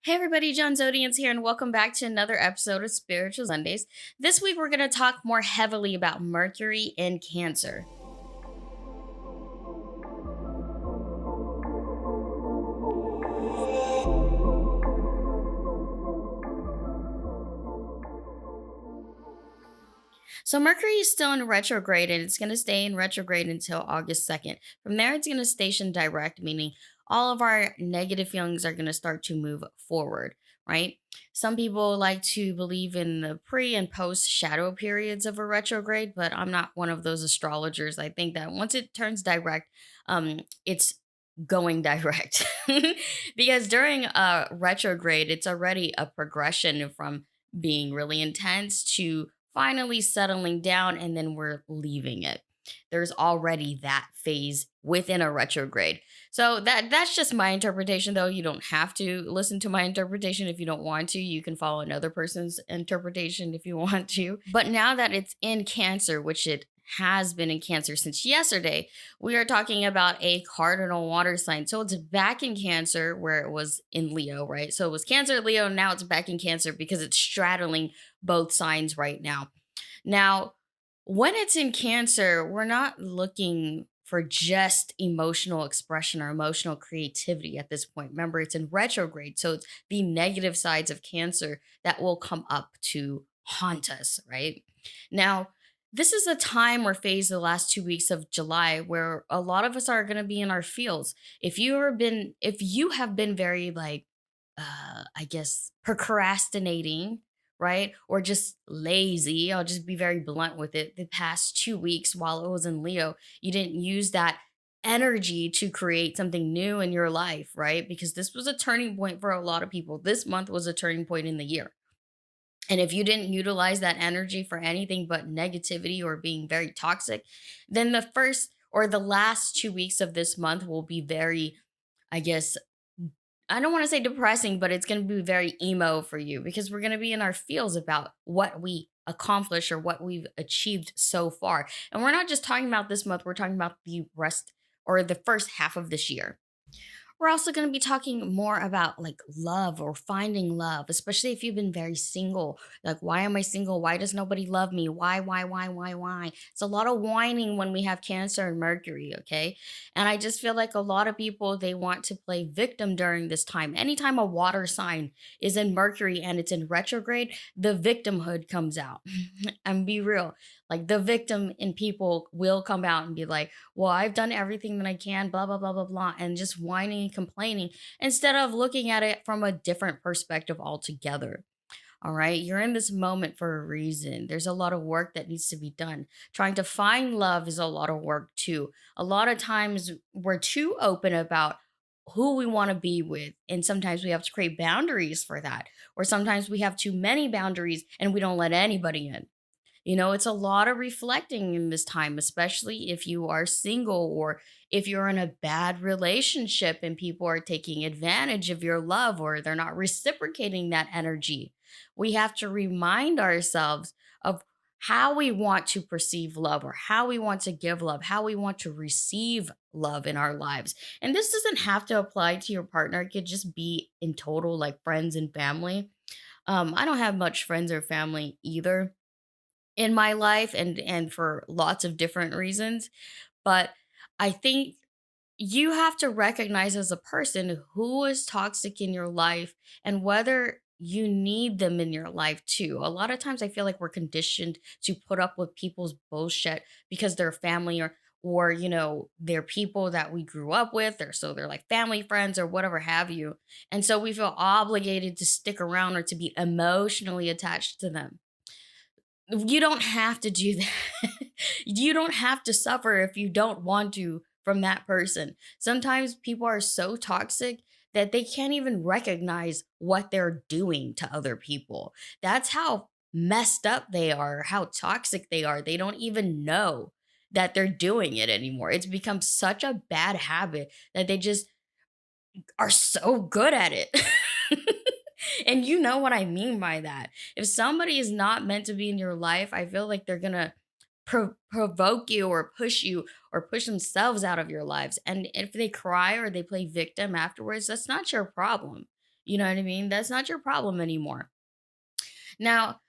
Hey everybody, Joan Zodianz here, and welcome back to another episode of Spiritual Sundays. This week we're going to talk more heavily about Mercury and Cancer. So Mercury is still in retrograde and it's going to stay in retrograde until August 2nd. From there, it's going to station direct, meaning all of our negative feelings are going to start to move forward, right? Some people like to believe in the pre and post shadow periods of a retrograde, but I'm not one of those astrologers. I think that once it turns direct, it's going direct because during a retrograde it's already a progression from being really intense to finally settling down, and then we're leaving it. There's already that phase within a retrograde. So that's just my interpretation, though. You don't have to listen to my interpretation if you don't want to. You can follow another person's interpretation if you want to. But now that it's in Cancer, which it has been in Cancer since yesterday, we are talking about a cardinal water sign. So it's back in Cancer where it was in Leo, right? So it was Cancer, Leo, now it's back in Cancer because it's straddling both signs right now. Now, when it's in Cancer, we're not looking for just emotional expression or emotional creativity at this point. Remember, it's in retrograde. So it's the negative sides of Cancer that will come up to haunt us, right? Now, this is a time or phase the last 2 weeks of July where a lot of us are going to be in our fields. If you have been very like I guess procrastinating, right? Or just lazy. I'll just be very blunt with it. The past 2 weeks while it was in Leo, you didn't use that energy to create something new in your life, right? Because this was a turning point for a lot of people. This month was a turning point in the year. And if you didn't utilize that energy for anything but negativity or being very toxic, then the first or the last 2 weeks of this month will be very, I guess, I don't want to say depressing, but it's going to be very emo for you because we're going to be in our feels about what we accomplished or what we've achieved so far. And we're not just talking about this month, we're talking about the rest or the first half of this year. We're also going to be talking more about like love or finding love, especially if you've been very single. Like, why am I single? Why does nobody love me? Why? It's a lot of whining when we have Cancer and Mercury, okay? And I just feel like a lot of people, they want to play victim during this time. Anytime a water sign is in Mercury and it's in retrograde, the victimhood comes out. And be real, like the victim in people will come out and be like, well, I've done everything that I can, blah, blah, blah, blah, blah, and just whining and complaining instead of looking at it from a different perspective altogether. All right. You're in this moment for a reason. There's a lot of work that needs to be done. Trying to find love is a lot of work too. A lot of times we're too open about who we want to be with. And sometimes we have to create boundaries for that. Or sometimes we have too many boundaries and we don't let anybody in. It's a lot of reflecting in this time, especially if you are single or if you're in a bad relationship and people are taking advantage of your love or they're not reciprocating that energy. We have to remind ourselves of how we want to perceive love or how we want to give love, how we want to receive love in our lives. And this doesn't have to apply to your partner, it could just be in total, like friends and family. I don't have much friends or family either in my life and for lots of different reasons, but I think you have to recognize as a person who is toxic in your life and whether you need them in your life too. A lot of times I feel like we're conditioned to put up with people's bullshit because they're family or they're people that we grew up with or so they're like family friends or whatever have you. And so we feel obligated to stick around or to be emotionally attached to them. You don't have to do that. You don't have to suffer if you don't want to from that person. Sometimes people are so toxic that they can't even recognize what they're doing to other people. That's how messed up they are, how toxic they are. They don't even know that they're doing it anymore. It's become such a bad habit that they just are so good at it. And you know what I mean by that. If somebody is not meant to be in your life, I feel like they're going to provoke you or push themselves out of your lives. And if they cry or they play victim afterwards, that's not your problem. You know what I mean? That's not your problem anymore. Now,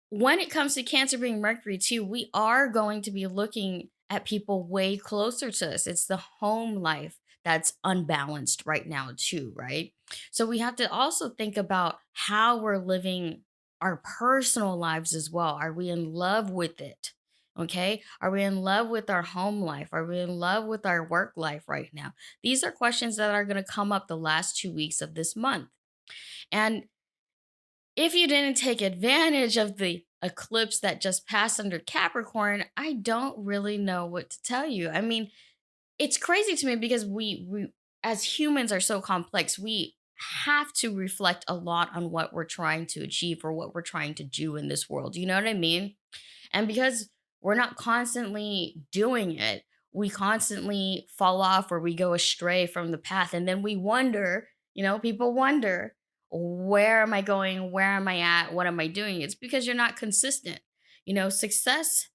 when it comes to Cancer being Mercury too, we are going to be looking at people way closer to us. It's the home life that's unbalanced right now too, right? So we have to also think about how we're living our personal lives as well. Are we in love with it? Okay. Are we in love with our home life? Are we in love with our work life right now? These are questions that are going to come up the last 2 weeks of this month. And if you didn't take advantage of the eclipse that just passed under Capricorn, I don't really know what to tell you. I mean, it's crazy to me because we as humans are so complex. We have to reflect a lot on what we're trying to achieve or what we're trying to do in this world. You know what I mean? And because we're not constantly doing it, we constantly fall off or we go astray from the path. And then we wonder, people wonder, where am I going? Where am I at? What am I doing? It's because you're not consistent. Success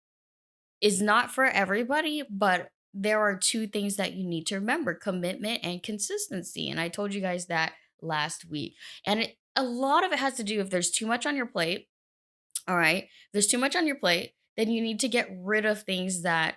is not for everybody, but there are two things that you need to remember: commitment and consistency. And I told you guys that last week. And a lot of it has to do if there's too much on your plate. All right. If there's too much on your plate, then you need to get rid of things that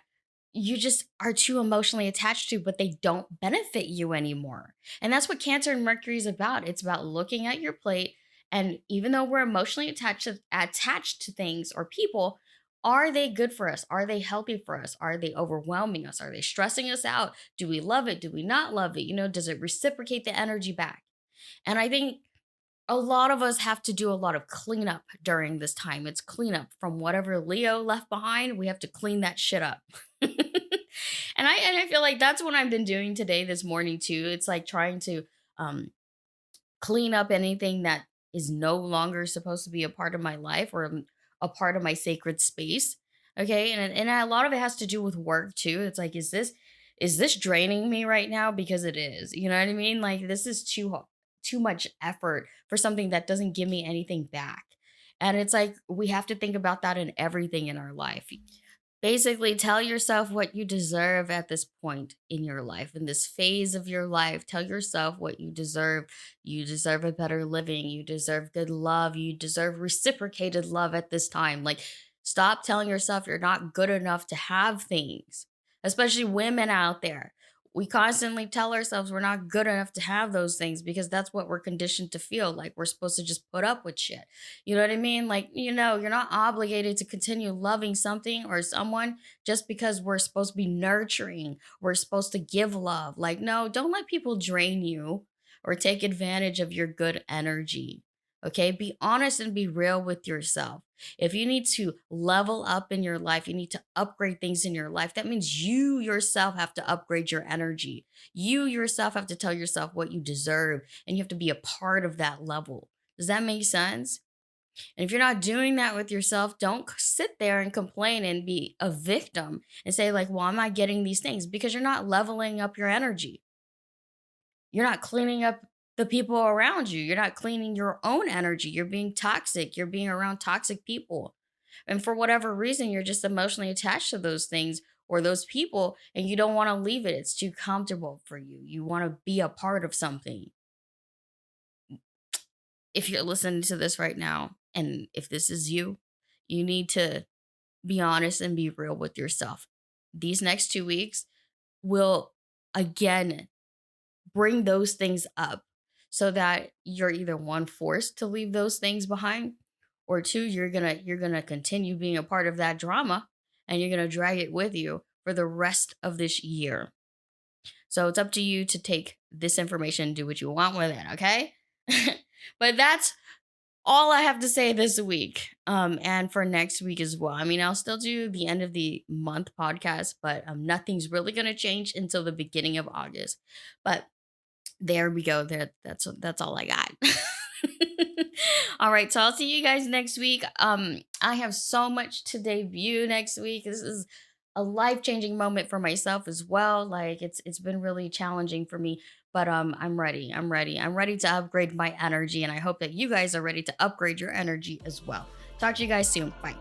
you just are too emotionally attached to, but they don't benefit you anymore. And that's what Cancer and Mercury is about. It's about looking at your plate. And even though we're emotionally attached to things or people, are they good for us? Are they healthy for us? Are they overwhelming us? Are they stressing us out? Do we love it? Do we not love it? Does it reciprocate the energy back? And I think a lot of us have to do a lot of cleanup during this time. It's cleanup from whatever Leo left behind. We have to clean that shit up. And I feel like that's what I've been doing today, this morning too. It's like trying to um clean up anything that is no longer supposed to be a part of my life or a part of my sacred space. Okay. And a lot of it has to do with work too. It's like, is this draining me right now? Because it is. You know what I mean? Like, this is too much effort for something that doesn't give me anything back. And it's like we have to think about that in everything in our life. Basically, tell yourself what you deserve at this point in your life, in this phase of your life. Tell yourself what you deserve. You deserve a better living. You deserve good love. You deserve reciprocated love at this time. Like, stop telling yourself you're not good enough to have things, especially women out there. We constantly tell ourselves we're not good enough to have those things because that's what we're conditioned to feel like. We're supposed to just put up with shit. You know what I mean? Like, you're not obligated to continue loving something or someone just because we're supposed to be nurturing. We're supposed to give love. Like, no, don't let people drain you or take advantage of your good energy. Okay? Be honest and be real with yourself. If you need to level up in your life, you need to upgrade things in your life. That means you yourself have to upgrade your energy. You yourself have to tell yourself what you deserve, and you have to be a part of that level. Does that make sense? And if you're not doing that with yourself, don't sit there and complain and be a victim and say, like, well, I'm not getting these things because you're not leveling up your energy. You're not cleaning up the people around you. You're not cleaning your own energy. You're being toxic. You're being around toxic people. And for whatever reason, you're just emotionally attached to those things or those people and you don't want to leave it. It's too comfortable for you. You want to be a part of something. If you're listening to this right now, and if this is you, you need to be honest and be real with yourself. These next 2 weeks will again bring those things up so that you're either one, forced to leave those things behind, or two, you're gonna continue being a part of that drama and you're gonna drag it with you for the rest of this year. So it's up to you to take this information and do what you want with it, okay? But that's all I have to say this week. And for next week as well. I mean, I'll still do the end of the month podcast, but nothing's really gonna change until the beginning of August. But there we go. That's all I got. All right, so I'll see you guys next week. I have so much to debut next week. This is a life-changing moment for myself as well. Like, it's been really challenging for me, but I'm ready. I'm ready. I'm ready to upgrade my energy, and I hope that you guys are ready to upgrade your energy as well. Talk to you guys soon. Bye.